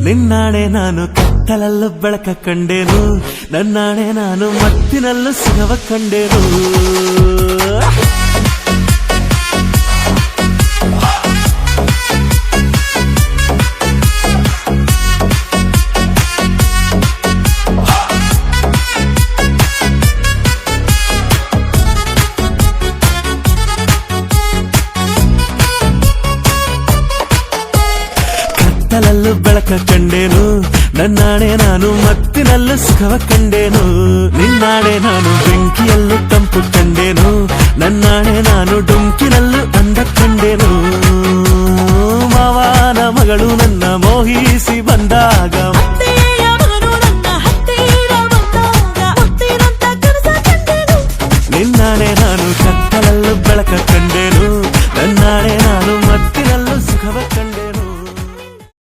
ನಿನ್ನಾಣೆ ನಾನು ಕತ್ತಲಲ್ಲೂ ಬೆಳಕ ಕಂಡೇನು, ನನ್ನಾಣೆ ನಾನು ಮತ್ತಿನಲ್ಲೂ ಸುಖವ ಕಂಡೇನು. ಕತ್ತಲಲ್ಲೂ ಬೆಳಕ ಕಂಡೇನು, ನನ್ನಾಣೆ ನಾನು ಮತ್ತಿನಲ್ಲೂ ಸುಖವ ಕಂಡೇನು. ನಿನ್ನಾಣೆ ನಾನು ಬೆಂಕಿಯಲ್ಲೂ ತಂಪು ಕಂಡೇನು, ನನ್ನಾಣೆ ನಾನು ಡೊಂಕಿನಲ್ಲೂ ಅಂದ ಕಂಡೇನು. ಮಾವನ ಮಗಳು ನನ್ನ ಮೋಹಿಸಿ